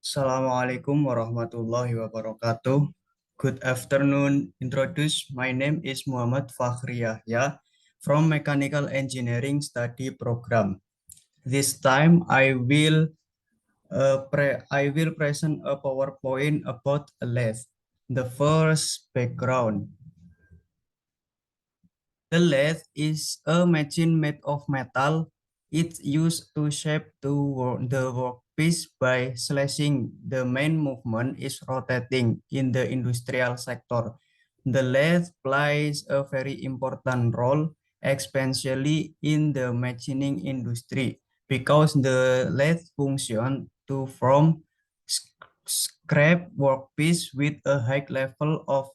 Assalamualaikum warahmatullahi wabarakatuh. Good afternoon. My name is Muhammad Fakhri Yahya from Mechanical Engineering Study Program. This time I will present a PowerPoint about a lathe. The first background. The lathe is a machine made of metal. It's used to shape the workpiece by slashing. The main movement is rotating in the industrial sector. The lathe plays a very important role, especially in the machining industry, because the lathe function to form scrap workpiece with a high level of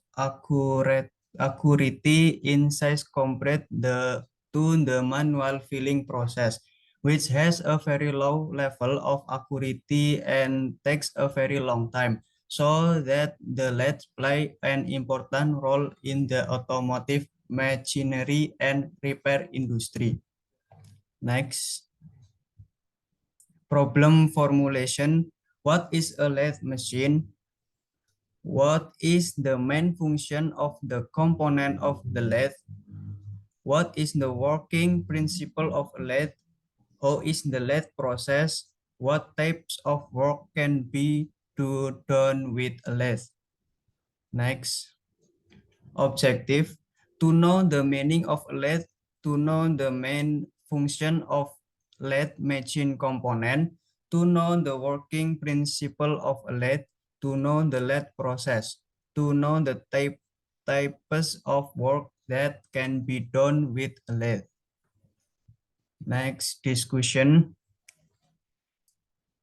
accuracy in size compared to the manual filling process, which has a very low level of accuracy and takes a very long time. So that the lathe play an important role in the automotive machinery and repair industry. Next, problem formulation. What is a lathe machine? What is the main function of the component of the lathe? What is the working principle of a lathe? How is the lathe process? What types of work can be done with a lathe? Next, objective. To know the meaning of a lathe, to know the main function of lathe machine component, to know the working principle of a lathe, to know the lathe process, to know the types of work that can be done with a lathe. Next discussion.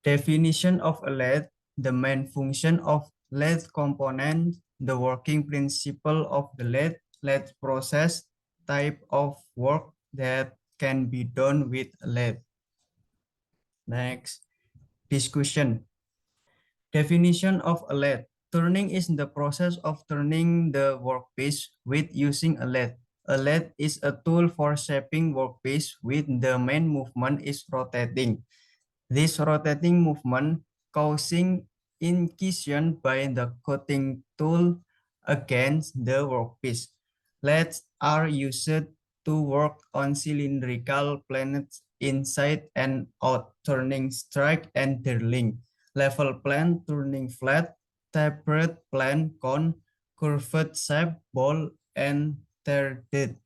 Definition of a lathe, the main function of lathe component, the working principle of the lathe process, type of work that can be done with a lathe. Next, discussion. Definition of a lathe. Turning is the process of turning the workpiece with using a lathe. A lathe is a tool for shaping workpiece with the main movement is rotating. This rotating movement causing incision by the cutting tool against the workpiece. Lathes are used to work on cylindrical planes inside and out, turning straight and drilling. Level plane, turning flat, tapered plane, cone, curved shape, ball, and threaded.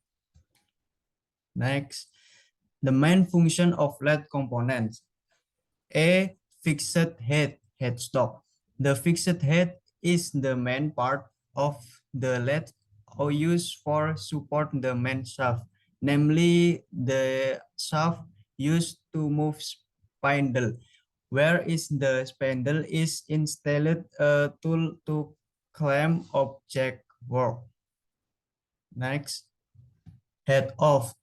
Next, the main function of lathe components. A fixed head headstock. The fixed head is the main part of the lathe or used for support the main shaft, namely the shaft used to move spindle, whereas the spindle is installed a tool to clamp object work. Next, head of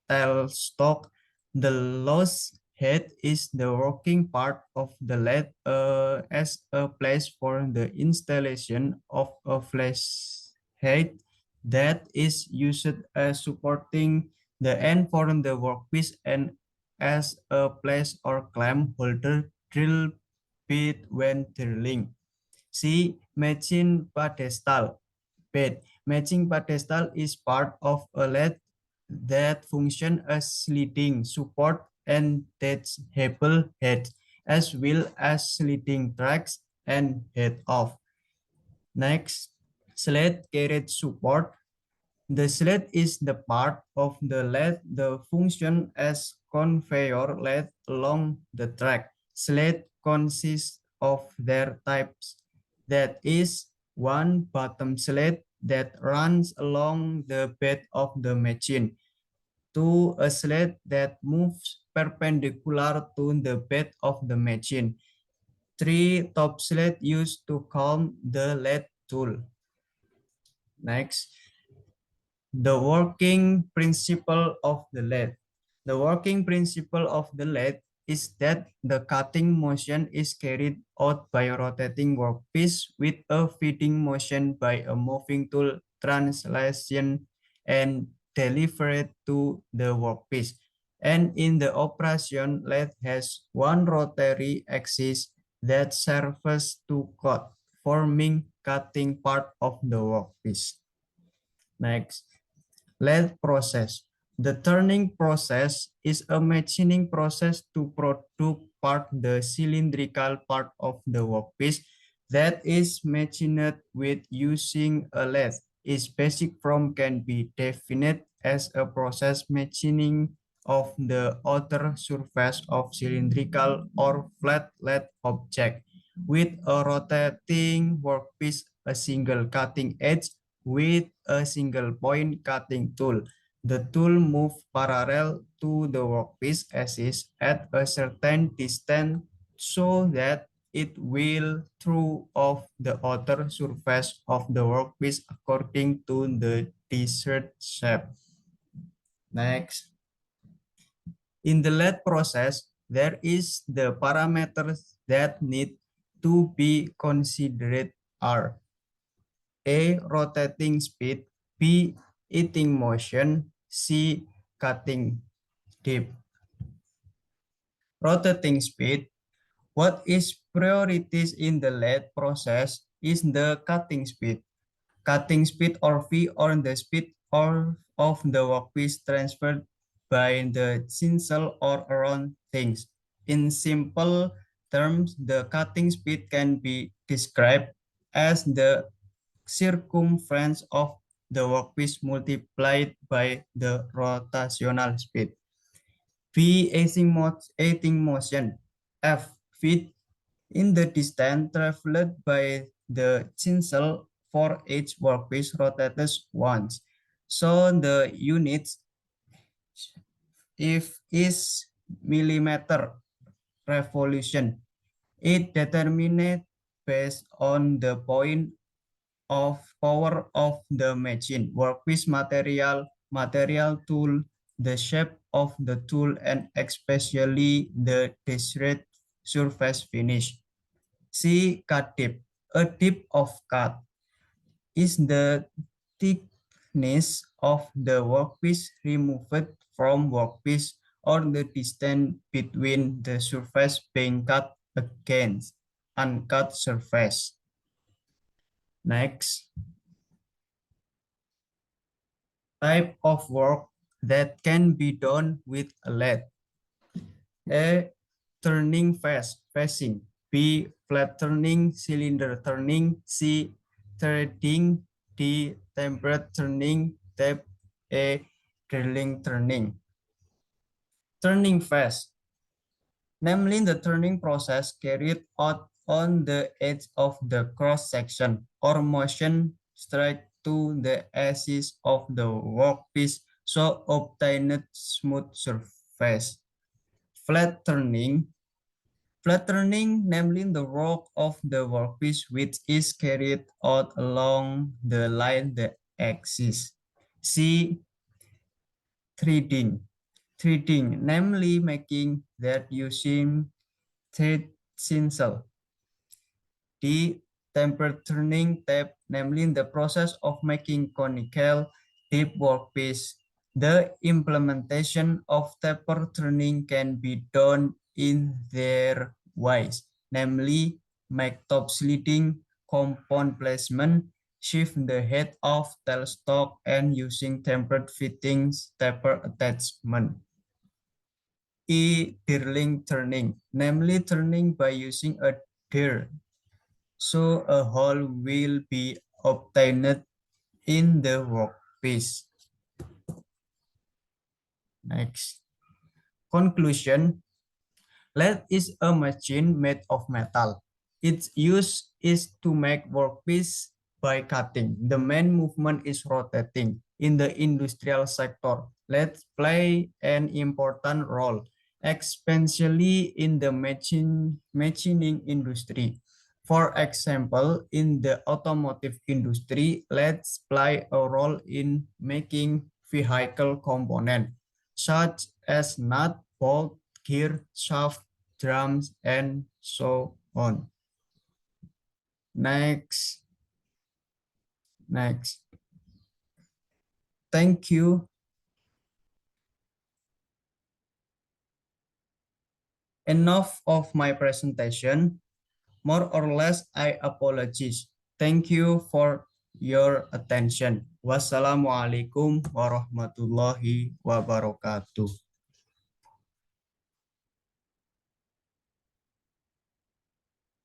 tailstock. The lost head is the working part of the lathe as a place for the installation of a flash head that is used as supporting the end for the workpiece and as a place or clamp holder drill bit when drilling. C. Machine pedestal. Bed. Matching pedestal is part of a lathe that function as sliding support and detachable head, as well as sliding tracks and head off. Next, sled carriage support. The sled is the part of the lathe that function as conveyor lathe along the track. Sled consists of their types. That is, one bottom sled that runs along the bed of the machine. Two, a sled that moves perpendicular to the bed of the machine. Three, top sled used to calm the lathe tool. Next, the working principle of the lathe. The working principle of the lathe is that the cutting motion is carried out by a rotating workpiece with a feeding motion by a moving tool translation and delivered to the workpiece. And in the operation, lathe has one rotary axis that serves to cut, forming cutting part of the workpiece. Next, lathe process. The turning process is a machining process to produce part the cylindrical part of the workpiece that is machined with using a lathe. Its basic form can be defined as a process machining of the outer surface of cylindrical or flat lathe object with a rotating workpiece, a single cutting edge with a single point cutting tool. The tool moves parallel to the workpiece axis at a certain distance so that it will throw off the outer surface of the workpiece according to the desired shape. Next, in the lathe process, there is the parameters that need to be considered are A. Rotating speed. B. Eating motion. C. Cutting depth. Rotating speed. What is priorities in the lathe process is the cutting speed. Cutting speed or V or the speed of the workpiece transferred by the chisel or around things. In simple terms, the cutting speed can be described as the circumference of the workpiece multiplied by the rotational speed. V acting motion. F feet in the distance traveled by the chisel for each workpiece rotated once. So the units if is millimeter revolution. It determined based on the point of power of the machine, workpiece material tool, the shape of the tool, and especially the desired surface finish. C. Cut depth. A depth of cut is the thickness of the workpiece removed from workpiece or the distance between the surface being cut against uncut surface. Next, type of work that can be done with a lathe. A. Turning facing. B. Flat turning, cylinder turning. C. Threading. D. Tempered turning. Tab A. Drilling turning. Turning face. Namely, the turning process carried out on the edge of the cross section or motion straight to the axis of the workpiece so obtained smooth surface. Flat turning. Flat turning, namely the work of the workpiece which is carried out along the line the axis. C. Threading. Threading, namely making that using thread tinsel. D. Tempered turning tab, namely the process of making conical deep workpiece. The implementation of taper turning can be done in their ways, namely make top sliding, compound placement, shift the head of tailstock, and using tempered fittings taper attachment. E. Drilling turning, namely turning by using a drill. So a hole will be obtained in the workpiece. Next. Conclusion. Lathe is a machine made of metal. Its use is to make workpiece by cutting. The main movement is rotating. In the industrial sector, lathes play an important role, especially in the machining industry. For example, in the automotive industry, lathes play a role in making vehicle components, such as nut, bolt, gear, shaft, drums, and so on. Next. Thank you. Enough of my presentation. More or less, I apologize. Thank you for your attention. Wassalamualaikum warahmatullahi wabarakatuh.